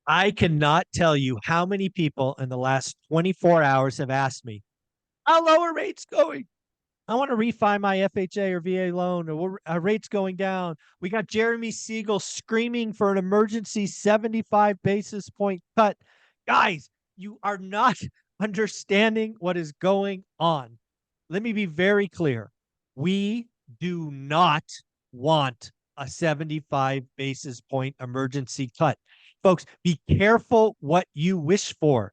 I cannot tell you how many people in the last 24 hours have asked me, how low are rates going? I want to refi my FHA or VA loan, or rates going down. We got Jeremy Siegel screaming for an emergency 75 basis point cut. Guys, you are not understanding what is going on. Let me be very clear. We do not want a 75 basis point emergency cut. Folks, be careful what you wish for.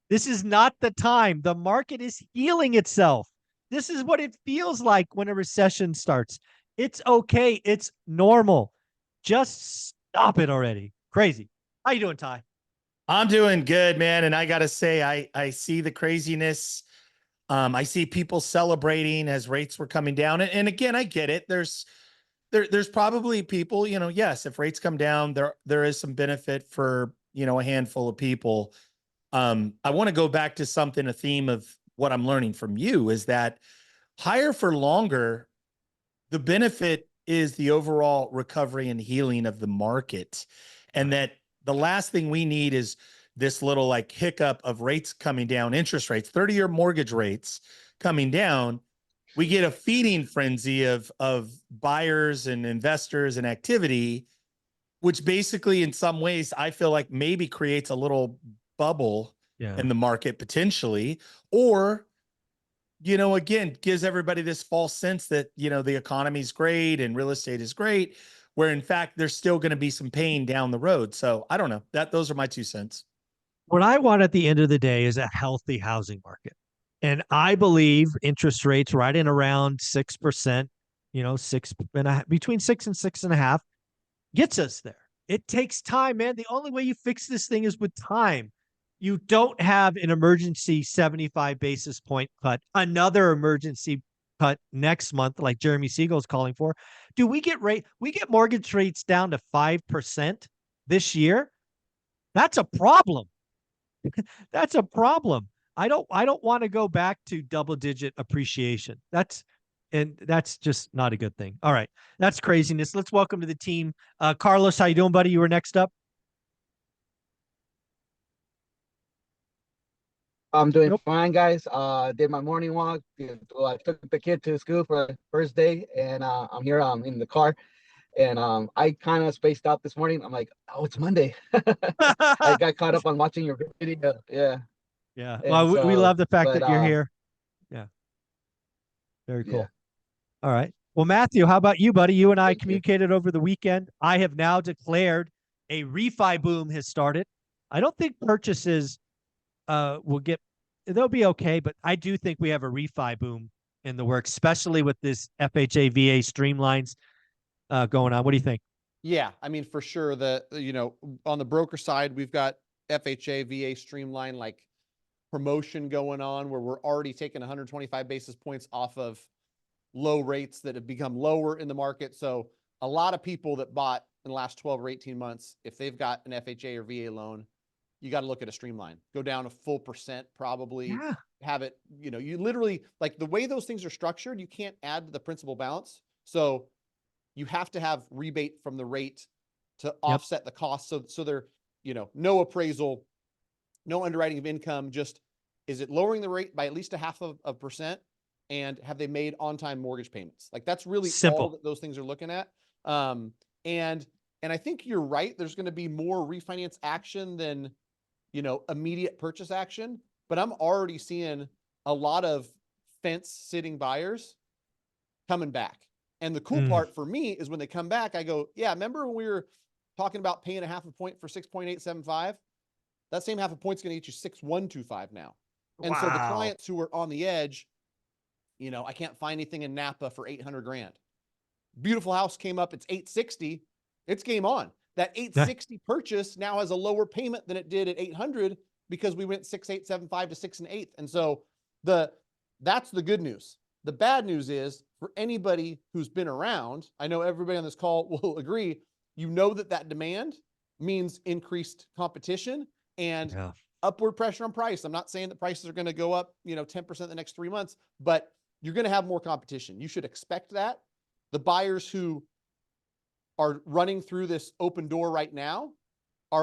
This is not the time. The market is healing itself. This is what it feels like when a recession starts. It's okay. It's normal. Just stop it already. Crazy. How you doing, Ty? I'm doing good, man. And I gotta say, I see the craziness. I see people celebrating as rates were coming down. And again, I get it. There's probably people, yes, if rates come down, there is some benefit for, a handful of people. I want to go back to something, a theme of what I'm learning from you is that higher for longer, the benefit is the overall recovery and healing of the market. And that the last thing we need is this little like hiccup of rates coming down, interest rates, 30-year mortgage rates coming down. We get a feeding frenzy of buyers and investors and activity, which basically in some ways I feel like maybe creates a little bubble Yeah. in the market potentially, or again, gives everybody this false sense that, the economy is great and real estate is great, where in fact, there's still going to be some pain down the road. So I don't know, those are my 2 cents. What I want at the end of the day is a healthy housing market. And I believe interest rates right in around 6%, six and a half, between 6 and 6.5 gets us there. It takes time, man. The only way you fix this thing is with time. You don't have an emergency 75 basis point cut, another emergency cut next month, like Jeremy Siegel is calling for. Do we get mortgage rates down to 5% this year? That's a problem. That's a problem. I don't want to go back to double digit appreciation. That's just not a good thing. All right. That's craziness. Let's welcome to the team. Carlos, how you doing, buddy? You were next up. I'm doing Nope. fine, guys. Did my morning walk. I took the kid to school for the first day, and I'm here. I'm in the car, and I kind of spaced out this morning. I'm like, oh, it's Monday. I got caught up on watching your video. Yeah, Yeah. and Well, we so, love the fact but that you're here. Yeah. Very yeah. cool. All right. Well, Matthew, how about you, buddy? You and I Thank you. communicated over the weekend. I have now declared a refi boom has started. I don't think purchases will get, they'll be okay, but I do think we have a refi boom in the works, especially with this FHA VA streamlines going on. What do you think? Yeah, I mean, for sure. On the broker side, we've got FHA, VA Streamline like promotion going on where we're already taking 125 basis points off of low rates that have become lower in the market. So a lot of people that bought in the last 12 or 18 months, if they've got an FHA or VA loan, you got to look at a Streamline. Go down a full percent, probably. Yeah. Have it, you literally, like the way those things are structured, you can't add to the principal balance. So you have to have rebate from the rate to offset the cost. So they're, no appraisal, no underwriting of income, just is it lowering the rate by at least a half of a percent? And have they made on-time mortgage payments? Like that's really Simple. all that those things are looking at. And I think you're right. There's going to be more refinance action than, immediate purchase action, but I'm already seeing a lot of fence sitting buyers coming back. And the cool part for me is when they come back, I go, yeah, remember when we were talking about paying a half a point for 6.875? That same half a point's going to get you 6.125 now. And so the clients who are on the edge, I can't find anything in Napa for 800 grand. Beautiful house came up. It's 860. It's game on. That 860 purchase now has a lower payment than it did at 800 because we went 6.875 to 6 1/8. And so that's the good news. The bad news is for anybody who's been around, I know everybody on this call will agree, that demand means increased competition and upward pressure on price. I'm not saying that prices are going to go up, 10% the next 3 months, but you're going to have more competition. You should expect that. The buyers who are running through this open door right now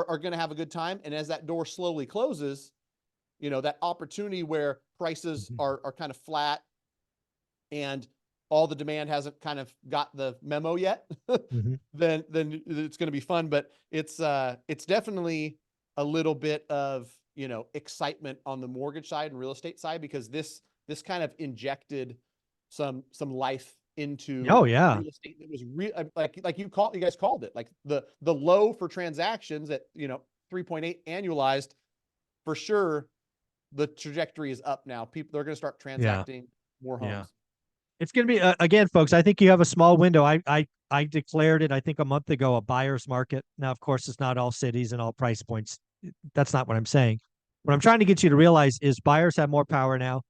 are going to have a good time. And as that door slowly closes, you know, that opportunity where prices are kind of flat and all the demand hasn't kind of got the memo yet, then it's going to be fun. But it's definitely a little bit of, you know, excitement on the mortgage side and real estate side, because this kind of injected some life into Oh yeah. real estate that was like you guys called it, like the low for transactions at, you know, 3.8 annualized. For sure, the trajectory is up now. They're going to start transacting more homes. Yeah. It's going to be again, folks. I think you have a small window. I declared it, I think, a month ago, a buyer's market. Now, of course, it's not all cities and all price points. That's not what I'm saying. What I'm trying to get you to realize is buyers have more power now.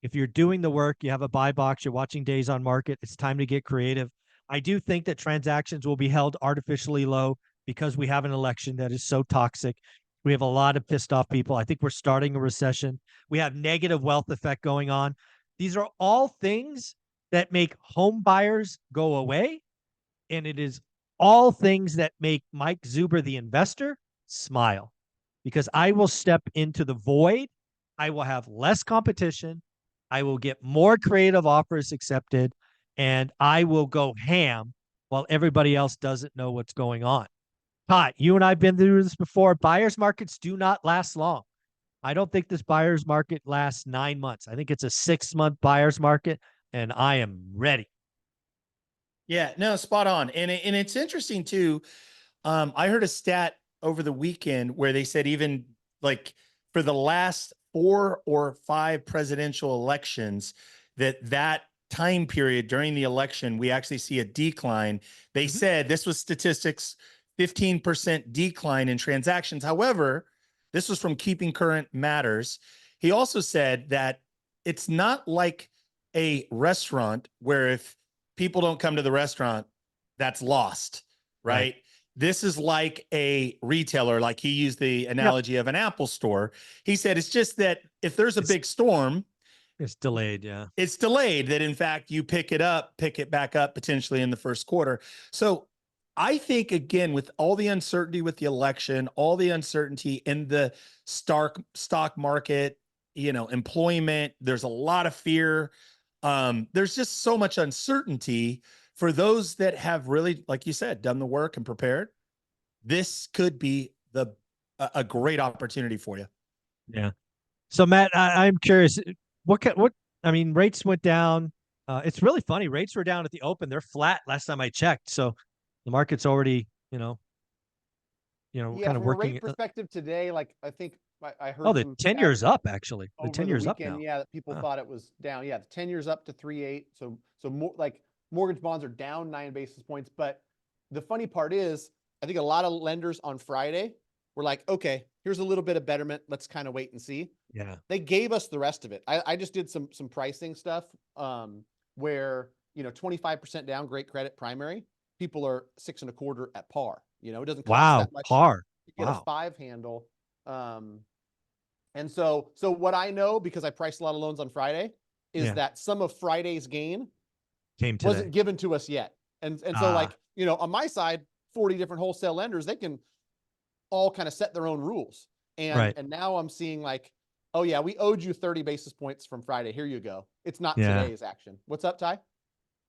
If you're doing the work, you have a buy box, you're watching days on market, it's time to get creative. I do think that transactions will be held artificially low because we have an election that is so toxic. We have a lot of pissed off people. I think we're starting a recession. We have negative wealth effect going on. These are all things that make home buyers go away. And it is all things that make Mike Zuber, the investor, smile, because I will step into the void. I will have less competition. I will get more creative offers accepted, and I will go ham while everybody else doesn't know what's going on. Todd, you and I have been through this before. Buyer's markets do not last long. I don't think this buyer's market lasts 9 months. I think it's a 6-month buyer's market, and I am ready. Yeah, no, spot on. And it's interesting too. I heard a stat over the weekend where they said even like for the last 4 or 5 presidential elections, that time period during the election, we actually see a decline. They said this was statistics, 15% decline in transactions. However, this was from Keeping Current Matters. He also said that it's not like a restaurant where if people don't come to the restaurant, that's lost, right? This is like a retailer, like he used the analogy of an Apple store. He said it's just that if there's a big storm, it's delayed. Yeah. It's delayed, that in fact you pick it back up potentially in the first quarter. So I think, again, with all the uncertainty with the election, all the uncertainty in the stock market, you know, employment, there's a lot of fear. There's just so much uncertainty. For those that have really, like you said, done the work and prepared, this could be a great opportunity for you. Yeah. So Matt, I'm curious, what I mean, rates went down. It's really funny. Rates were down at the open. They're flat last time I checked. So the market's already, kind of from working. a rate perspective today, like I think I heard. Oh, the 10 years up actually. The over 10 the years up weekend, now. yeah, that people thought it was down. Yeah, the 10 years up to 3.8. So more like mortgage bonds are down 9 basis points. But the funny part is, I think a lot of lenders on Friday were like, okay, here's a little bit of betterment. Let's kind of wait and see. Yeah. They gave us the rest of it. I just did some pricing stuff where, 25% down, great credit primary. People are 6.25 at par. It doesn't cost that much par. to get a 5 handle. And so what I know, because I priced a lot of loans on Friday, is that some of Friday's gain wasn't given to us yet. And so like, on my side, 40 different wholesale lenders, they can all kind of set their own rules. And now I'm seeing like, oh yeah, we owed you 30 basis points from Friday. Here you go. It's not today's action. What's up, Ty?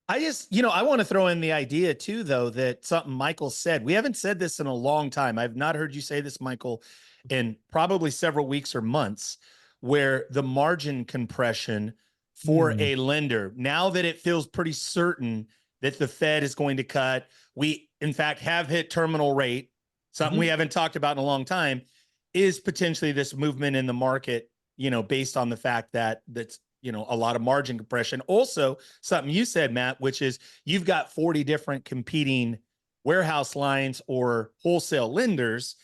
I just, I want to throw in the idea too, though, that something Michael said. We haven't said this in a long time. I've not heard you say this, Michael, in probably several weeks or months, where the margin compression for a lender, now that it feels pretty certain that the Fed is going to cut, we in fact have hit terminal rate, something we haven't talked about in a long time, is potentially this movement in the market, based on the fact that that's, a lot of margin compression. Also, something you said, Matt, which is you've got 40 different competing warehouse lines or wholesale lenders.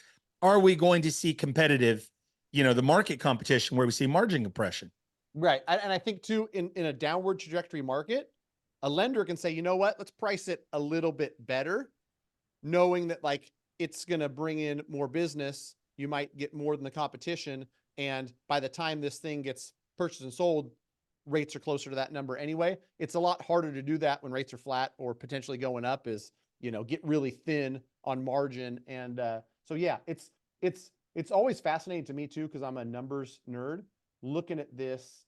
Are we going to see competitive, the market competition where we see margin compression? Right. And I think too, in a downward trajectory market, a lender can say, you know what, let's price it a little bit better, knowing that like it's going to bring in more business. You might get more than the competition. And by the time this thing gets purchased and sold, rates are closer to that number anyway. It's a lot harder to do that when rates are flat or potentially going up, is, get really thin on margin. And so, yeah, it's always fascinating to me too, because I'm a numbers nerd looking at this.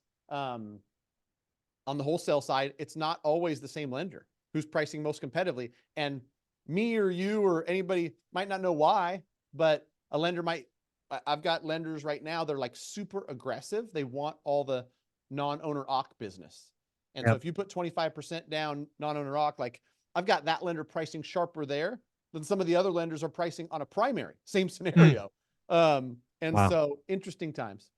On the wholesale side, it's not always the same lender who's pricing most competitively. And me or you or anybody might not know why, but a lender might, I've got lenders right now, they're like super aggressive. They want all the non-owner OC business. And so if you put 25% down non-owner OC, like I've got that lender pricing sharper there than some of the other lenders are pricing on a primary, same scenario. And so interesting times.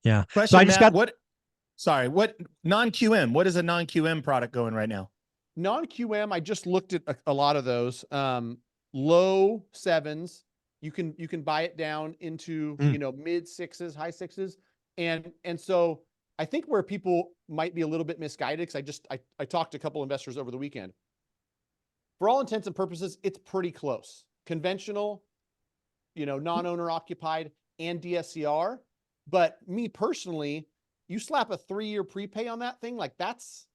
Yeah. Question, So I just Matt, got, what non-QM, what is a non-QM product going right now? Non-QM, I just looked at a lot of those. Low sevens, you can buy it down into, mid sixes, high sixes. And so I think where people might be a little bit misguided, because I talked to a couple investors over the weekend. For all intents and purposes, it's pretty close. Conventional, non-owner occupied and DSCR. But me personally, you slap a 3-year prepay on that thing, like that's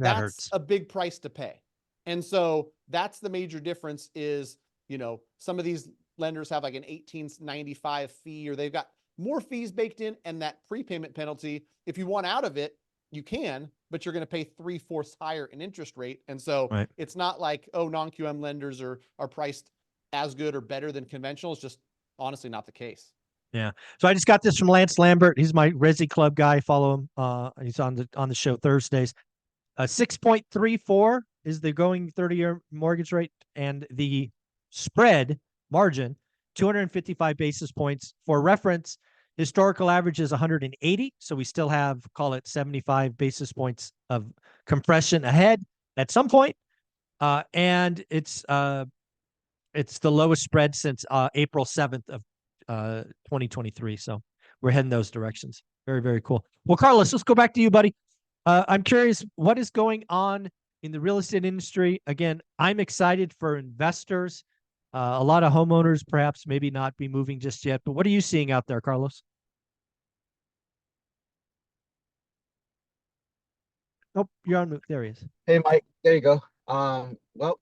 hurts. a big price to pay. And so that's the major difference is, some of these lenders have like an 1895 fee, or they've got more fees baked in, and that prepayment penalty, if you want out of it, you can, but you're going to pay 3/4 higher in interest rate. And so it's not like, oh, non-QM lenders are priced as good or better than conventional. It's just honestly not the case. Yeah. So I just got this from Lance Lambert. He's my Resi Club guy. Follow him. He's on the show Thursdays. 6.34 is the going 30-year mortgage rate, and the spread margin 255 basis points. For reference, historical average is 180, so we still have, call it 75 basis points of compression ahead at some point. And it's the lowest spread since April 7th of 2023. So we're heading those directions. Very, very cool. Well, Carlos, let's go back to you, buddy. I'm curious, what is going on in the real estate industry? Again, I'm excited for investors. A lot of homeowners perhaps maybe not be moving just yet, but what are you seeing out there, Carlos? Oh, you're on mute. There he is. Hey, Mike, there you go. Well,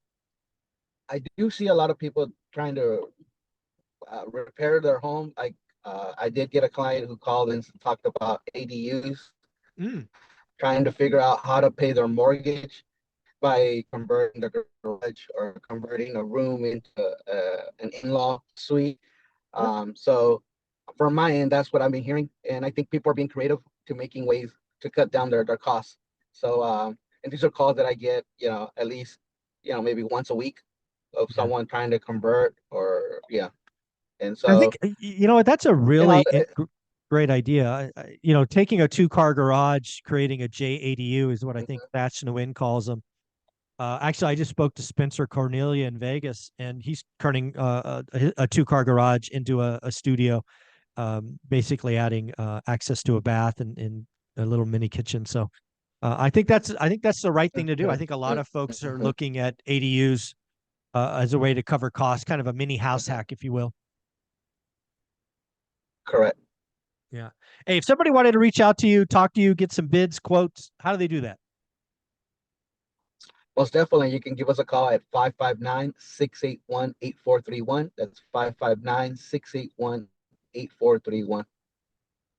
I do see a lot of people trying to repair their home. I did get a client who called and talked about ADUs, trying to figure out how to pay their mortgage by converting the garage or converting a room into an in-law suite. So from my end, that's what I've been hearing. And I think people are being creative to making ways to cut down their costs. So, and these are calls that I get, at least, maybe once a week of someone trying to convert or, And so I think, that's a really great idea. Taking a 2-car garage, creating a JADU is what I think Thatch Nguyen calls them. Actually, I just spoke to Spencer Cornelia in Vegas, and he's turning a 2-car garage into a studio, basically adding access to a bath and a little mini kitchen. So I think that's the right thing to do. I think a lot of folks are looking at ADUs as a way to cover costs, kind of a mini house hack, if you will. Correct. Yeah. Hey, if somebody wanted to reach out to you, talk to you, get some bids, quotes, how do they do that? Most definitely, you can give us a call at 559-681-8431. That's 559-681-8431.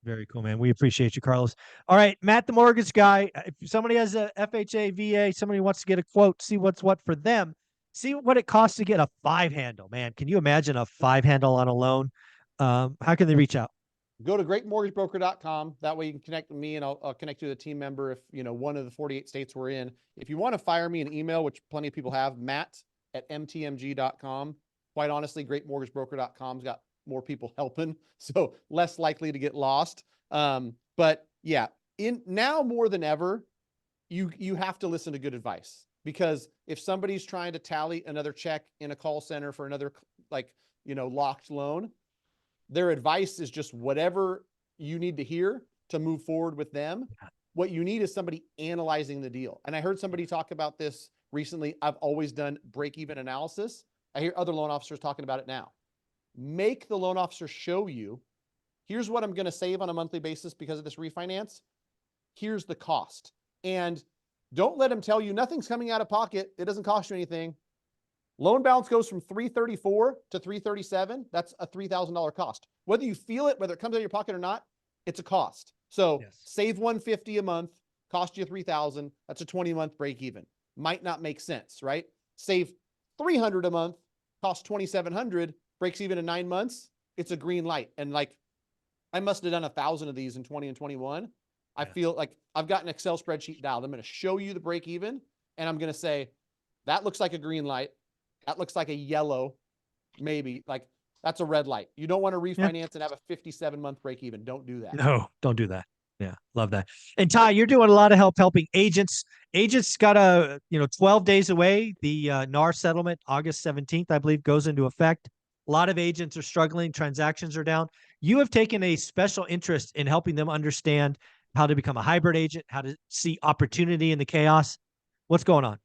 Very cool, man. We appreciate you, Carlos. All right, Matt, the mortgage guy. If somebody has a FHA, VA, somebody wants to get a quote, see what's what for them, see what it costs to get a 5-handle, man. Can you imagine a 5-handle on a loan? How can they reach out? Go to greatmortgagebroker.com. That way you can connect with me, and I'll connect you to a team member if, one of the 48 states we're in. If you want to fire me an email, which plenty of people have, matt@mtmg.com. Quite honestly, greatmortgagebroker.com's got more people helping, so less likely to get lost. But yeah, now more than ever, you have to listen to good advice, because if somebody's trying to tally another check in a call center for another, locked loan, their advice is just whatever you need to hear to move forward with them. What you need is somebody analyzing the deal. And I heard somebody talk about this recently. I've always done break-even analysis. I hear other loan officers talking about it now. Make the loan officer show you, here's what I'm going to save on a monthly basis because of this refinance. Here's the cost. And don't let them tell you nothing's coming out of pocket. It doesn't cost you anything. Loan balance goes from 334 to 337. That's a $3,000 cost. Whether you feel it, whether it comes out of your pocket or not, it's a cost. So Yes. save 150 a month, cost you 3,000. That's a 20-month break even. Might not make sense, right? Save 300 a month, cost 2,700, breaks even in 9 months. It's a green light. And like, I must have done 1,000 of these in 20 and 21. I feel like I've got an Excel spreadsheet dialed. I'm going to show you the break even, and I'm going to say, that looks like a green light. That looks like a yellow, maybe. Like, that's a red light. You don't want to refinance and have a 57-month break even. Don't do that. No, don't do that. Yeah, love that. And Ty, you're doing a lot of helping agents. Agents got 12 days away. The NAR settlement, August 17th, I believe, goes into effect. A lot of agents are struggling. Transactions are down. You have taken a special interest in helping them understand how to become a hybrid agent, how to see opportunity in the chaos. What's going on?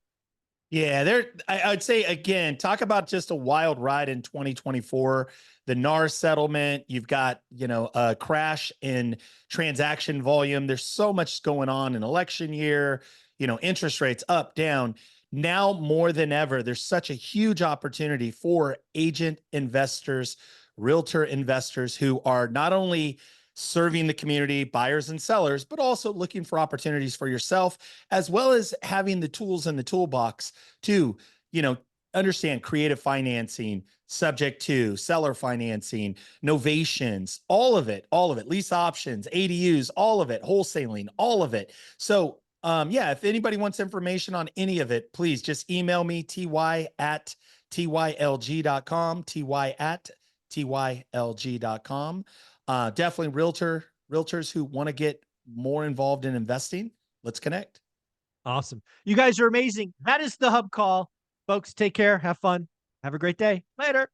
Yeah, I would say, again, talk about just a wild ride in 2024. The NAR settlement, you've got, a crash in transaction volume. There's so much going on in election year, interest rates up, down. Now more than ever, there's such a huge opportunity for agent investors, realtor investors who are not only serving the community, buyers and sellers, but also looking for opportunities for yourself, as well as having the tools in the toolbox to, understand creative financing, subject to seller financing, novations, all of it, lease options, ADUs, all of it, wholesaling, all of it. So, if anybody wants information on any of it, please just email me, ty@tylg.com, ty@tylg.com. Definitely realtors who want to get more involved in investing. Let's connect. Awesome. You guys are amazing. That is the Hub Call. Folks, take care. Have fun. Have a great day. Later.